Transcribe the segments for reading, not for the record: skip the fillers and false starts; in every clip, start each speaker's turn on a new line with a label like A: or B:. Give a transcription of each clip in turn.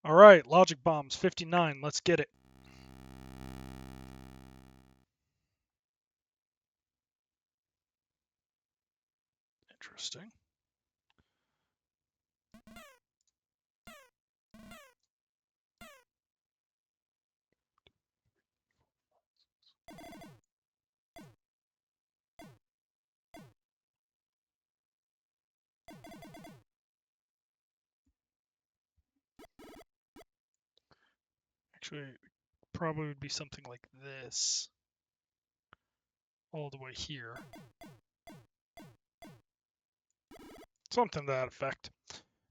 A: All right, logic bombs 59. Let's get it. Interesting. Actually, probably would be something like this all the way here. Something to that effect.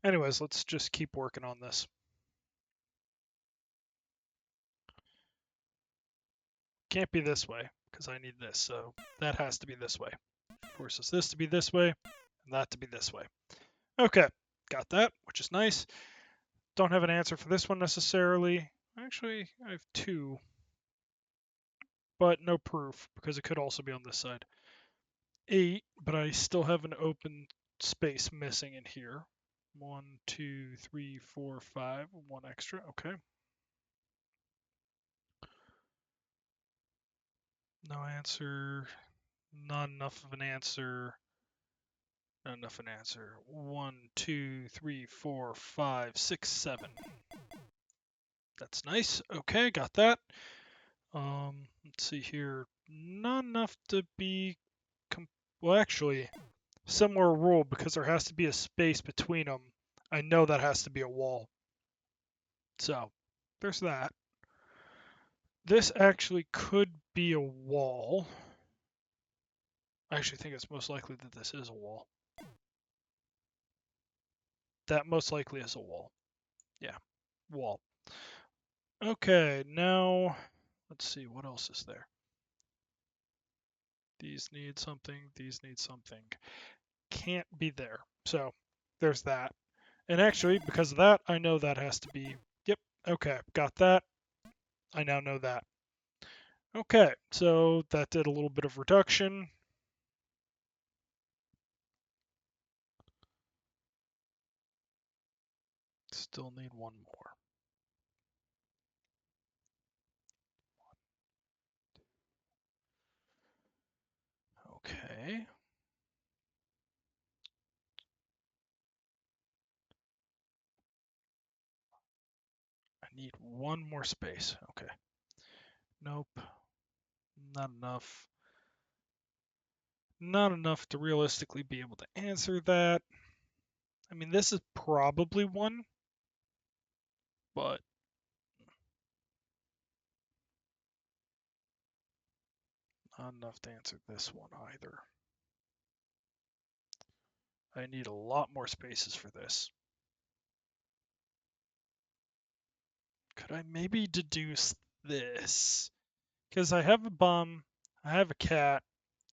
A: Anyways, let's just keep working on this. Can't be this way because I need this, so that has to be this way. Forces this to be this way and that to be this way. Okay, got that, which is nice. Don't have an answer for this one necessarily. Actually, I have two, but no proof because it could also be on this side. 8, but I still have an open space missing in here. 1, 2, 3, 4, 5, one extra. Okay. No answer. Not enough of an answer. Not enough of an answer. 1, 2, 3, 4, 5, 6, 7. That's nice. Okay, got that. Let's see here. Not enough to be. Well, actually, similar rule because there has to be a space between them. I know that has to be a wall. So, there's that. This actually could be a wall. I actually think it's most likely that this is a wall. That most likely is a wall. Yeah, wall. Okay, now let's see, what else is there? These need something, these need something. Can't be there. So there's that. And actually, because of that, I know that has to be, yep, okay, got that. I now know that. Okay, so that did a little bit of reduction. Still need one more. Okay. I need one more space. Okay. Nope. Not enough. Not enough to realistically be able to answer that. I mean, this is probably one, but not enough to answer this one either. I need a lot more spaces for this. Could I maybe deduce this? Because I have a bum, I have a cat,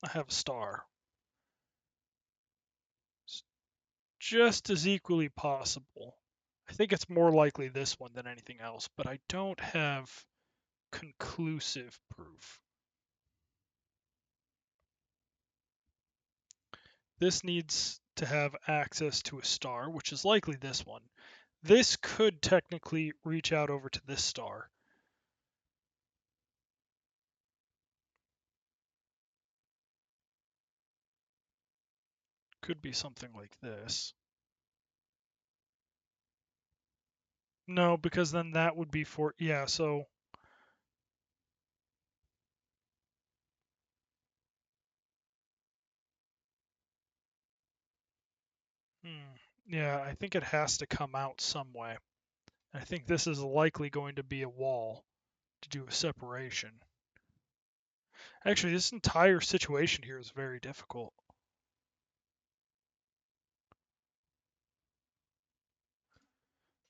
A: I have a star. It's just as equally possible. I think it's more likely this one than anything else, but I don't have conclusive proof. This needs to have access to a star, which is likely this one. This could technically reach out over to this star. Could be something like this. No, because then that would be for, yeah, so. Yeah, I think it has to come out some way. I think this is likely going to be a wall to do a separation. Actually, this entire situation here is very difficult.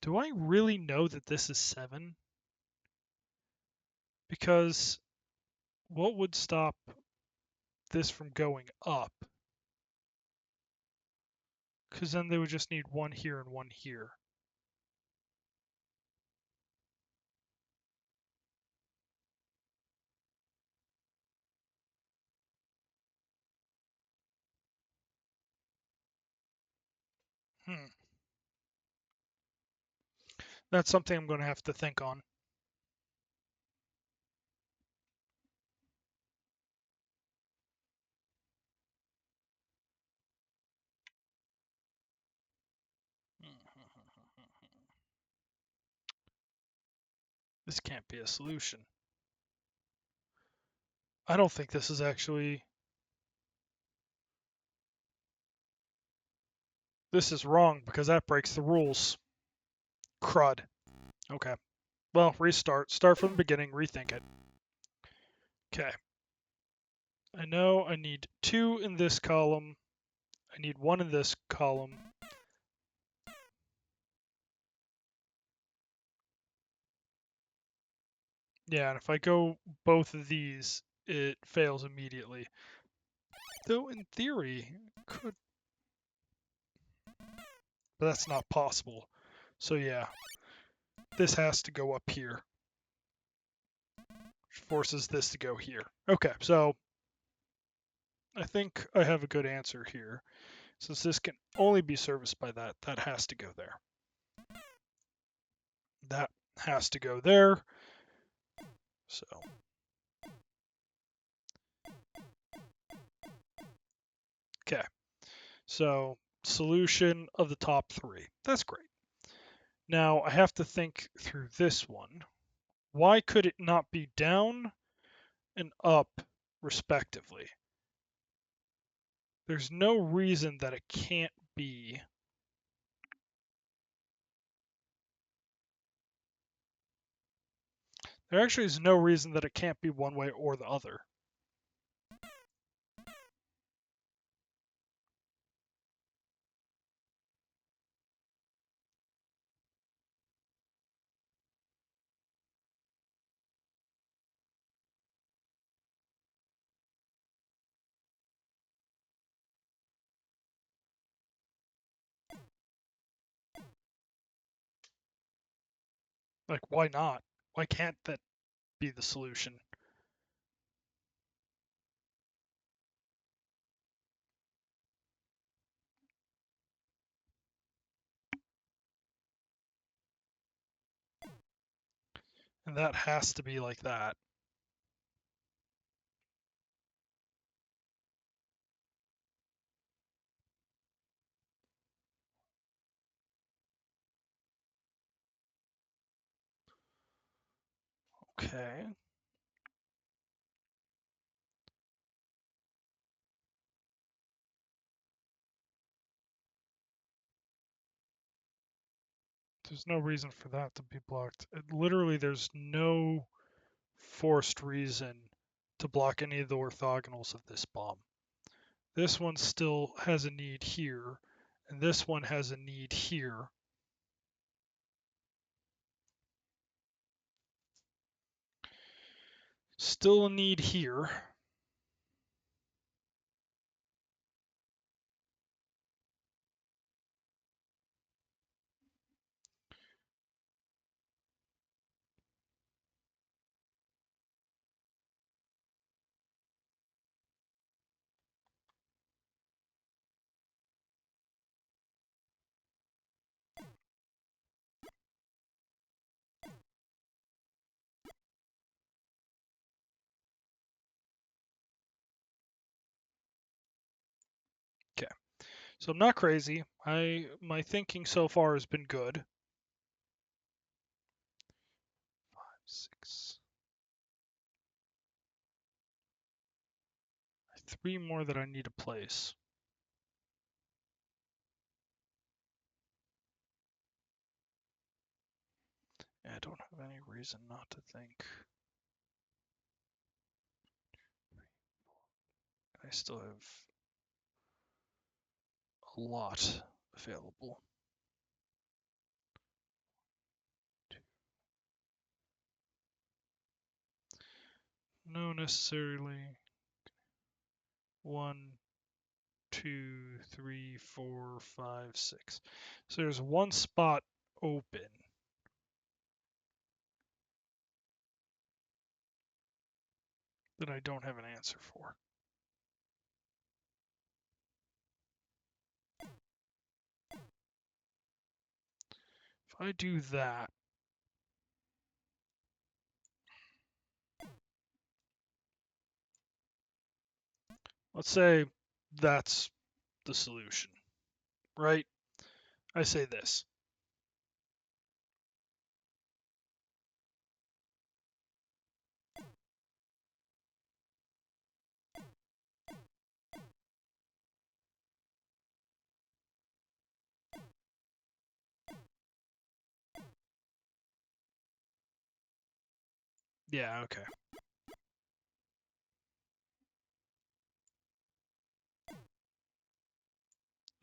A: Do I really know that this is 7? Because what would stop this from going up? Because then they would just need one here and one here. Hmm. That's something I'm going to have to think on. This can't be a solution. I don't think this is actually... This is wrong because that breaks the rules. Crud. Okay. Well, restart. Start from the beginning, rethink it. Okay. I know I need 2 in this column. I need 1 in this column. Yeah, and if I go both of these, it fails immediately. Though in theory, could... But that's not possible. So yeah, this has to go up here. Which forces this to go here. Okay, so I think I have a good answer here. Since this can only be serviced by that, that has to go there. That has to go there. So okay. So solution of the top 3. That's great. Now I have to think through this one. Why could it not be down and up respectively? There's no reason that it can't be. There actually is no reason that it can't be one way or the other. Like, why not? Why can't that be the solution? And that has to be like that. Okay. There's no reason for that to be blocked. Literally, there's no forced reason to block any of the orthogonals of this bomb. This one still has a need here, and this one has a need here. Still a need here. Okay. So I'm not crazy. My thinking so far has been good. 5, 6. 3 more that I need to place. I don't have any reason not to think. I still have a lot available. No, necessarily. 1, 2, 3, 4, 5, 6. So there's one spot open. That I don't have an answer for. If I do that, let's say that's the solution, right? I say this. Yeah, okay.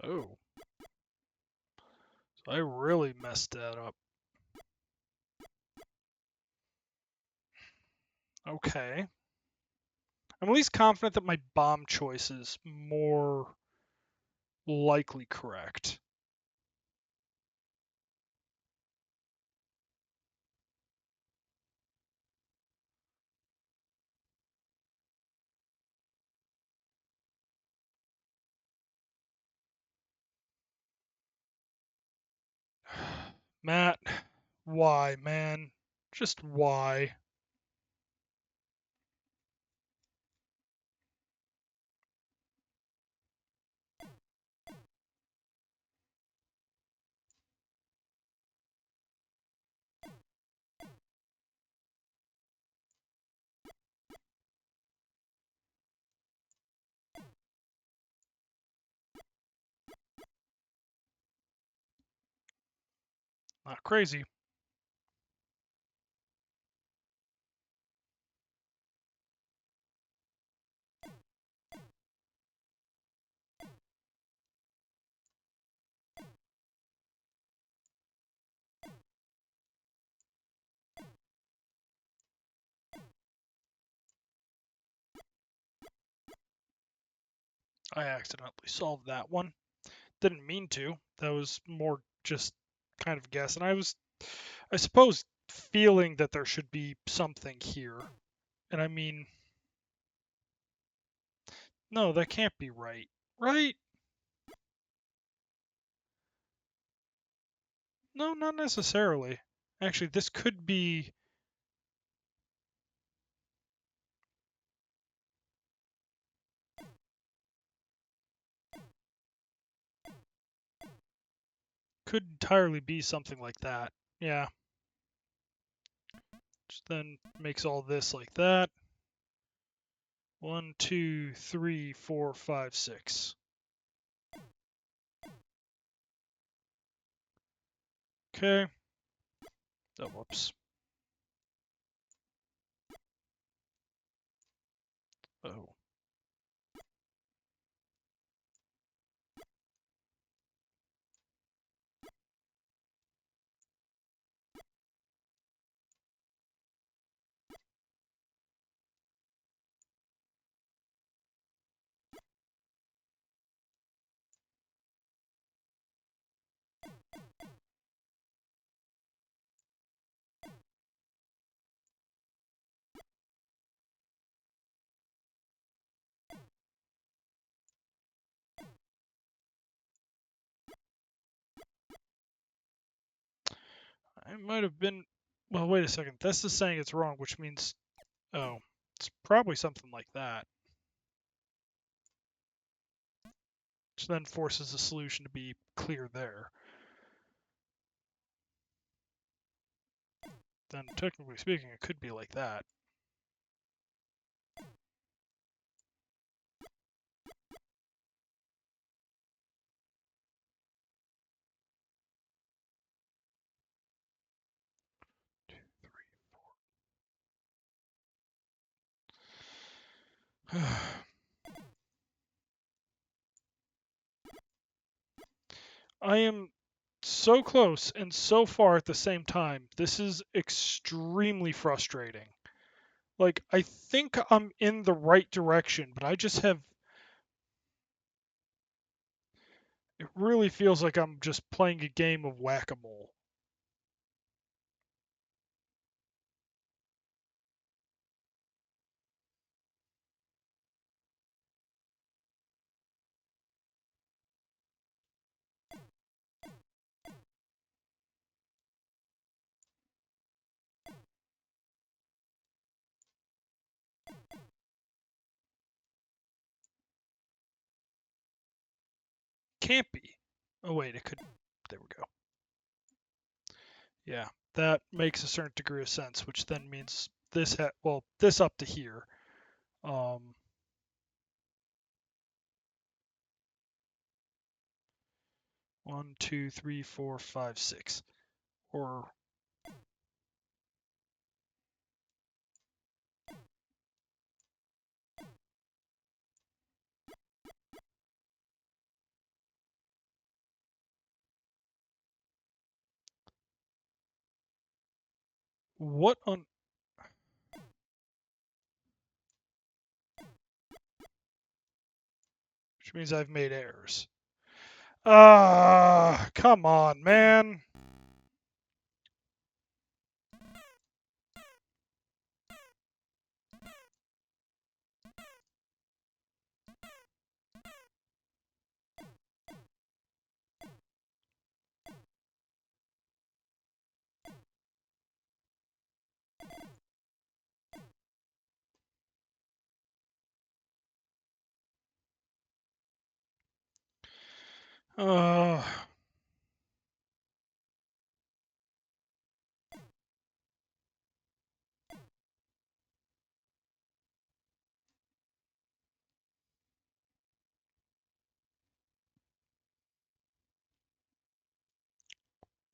A: Oh, so I really messed that up. Okay. I'm at least confident that my bomb choice is more likely correct. Matt, why, man? Just why? Not crazy. I accidentally solved that one. Didn't mean to. That was more just kind of guess. And I suppose, feeling that there should be something here. And I mean, no, that can't be right. Right? No, not necessarily. Actually, this could entirely be something like that. Yeah. Which then makes all this like that. 1, 2, 3, 4, 5, 6. Okay. Oh, whoops. Oh. I might have been. Well, wait a second. This is saying it's wrong, which means. Oh. It's probably something like that. Which then forces the solution to be clear there. Then, technically speaking, it could be like that. Two, three, four. I am so close and so far at the same time. This is extremely frustrating. Like, I think I'm in the right direction, but I just have. It really feels like I'm just playing a game of whack a mole. can't be. Oh wait, it could. There we go. Yeah, that makes a certain degree of sense, which then means this this up to here. 1, 2, 3, 4, 5, 6, or what on? Which means I've made errors. Ah, come on, man. Uh,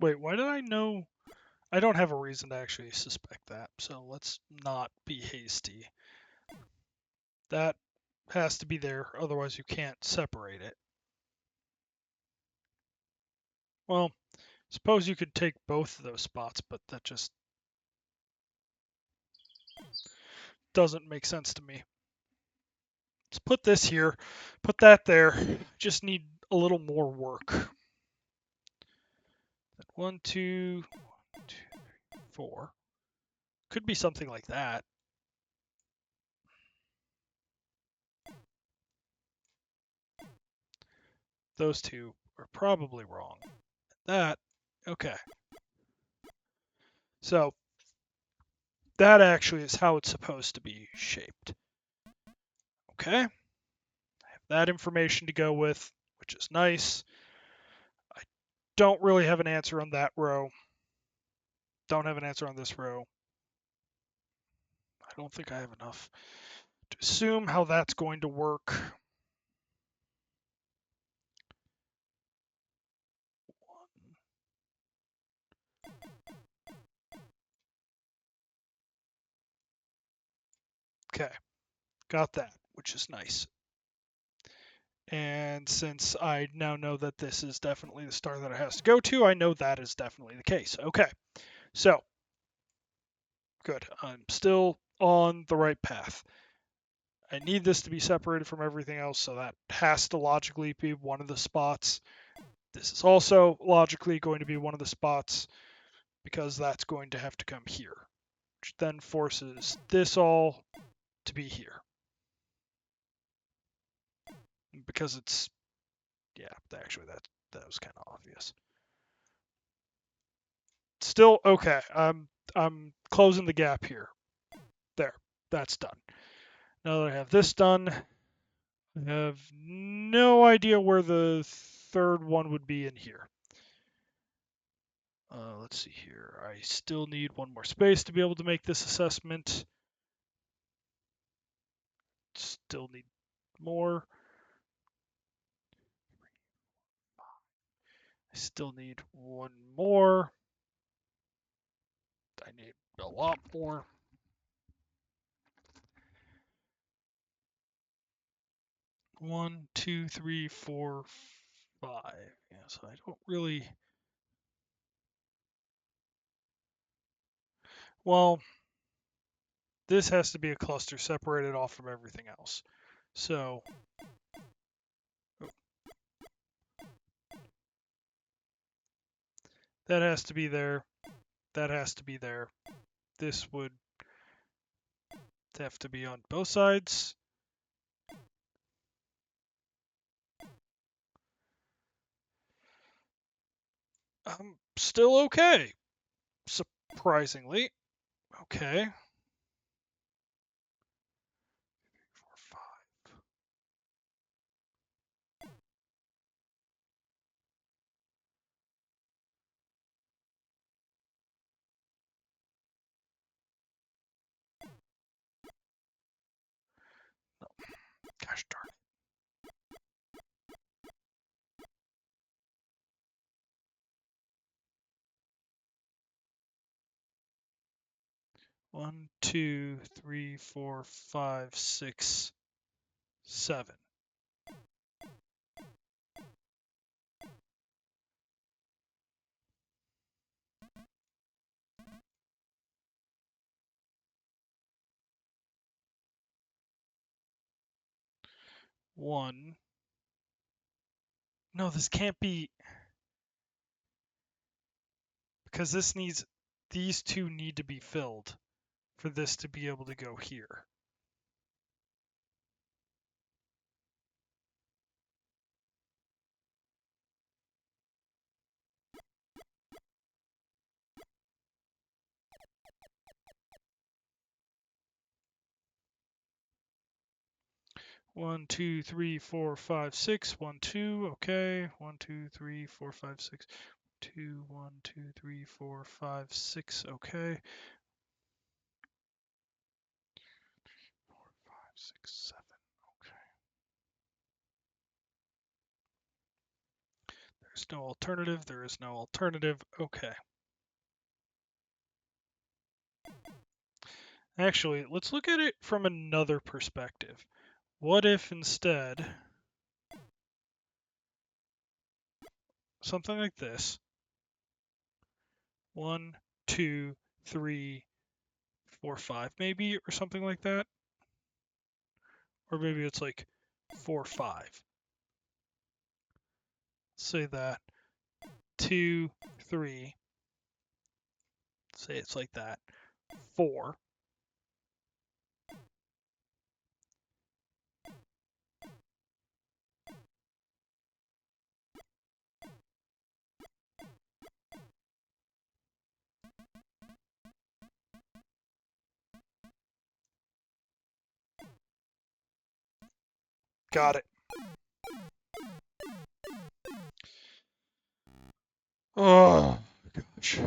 A: wait, why did I know? I don't have a reason to actually suspect that, so let's not be hasty. That has to be there, otherwise you can't separate it. Well, suppose you could take both of those spots, but that just doesn't make sense to me. Let's put this here, put that there. Just need a little more work. 1, 2, 4. Could be something like that. Those two are probably wrong. That, okay. So that actually is how it's supposed to be shaped. Okay. I have that information to go with, which is nice. I don't really have an answer on that row. Don't have an answer on this row. I don't think I have enough to assume how that's going to work. Okay, got that, which is nice. And since I now know that this is definitely the star that it has to go to, I know that is definitely the case. Okay, so good. I'm still on the right path. I need this to be separated from everything else, so that has to logically be one of the spots. This is also logically going to be one of the spots because that's going to have to come here, which then forces this all to be here. Because it's, yeah, actually that was kind of obvious. Still okay. I'm closing the gap here. There, that's done. Now that I have this done, I have no idea where the third one would be in here. Let's see here. I still need one more space to be able to make this assessment. Still need more. I still need one more. I need a lot more. One, two, three, four, five. Yeah, so I don't really. Well, this has to be a cluster separated off from everything else. So, that has to be there. That has to be there. This would have to be on both sides. I'm still okay. Surprisingly. Okay. 4, 5. Gosh darn it. One, 2, 3, 4, 5, 6, 7. One. No, this can't be, because these two need to be filled for this to be able to go here. One, 2, 3, 4, 5, 6. 1, 2. Okay. 1, 2, 3, 4, 5, 6. 2, 1, 2, 3, 4, 5, 6. Okay. 4, 5, 6, 7. Okay. There's no alternative. There is no alternative. Okay. Actually, let's look at it from another perspective. What if instead something like this? 1, 2, 3, 4, 5 maybe, or something like that. Or maybe it's like 4, 5. Say that. 2, 3. Say it's like that. 4. Got it. Oh, gosh.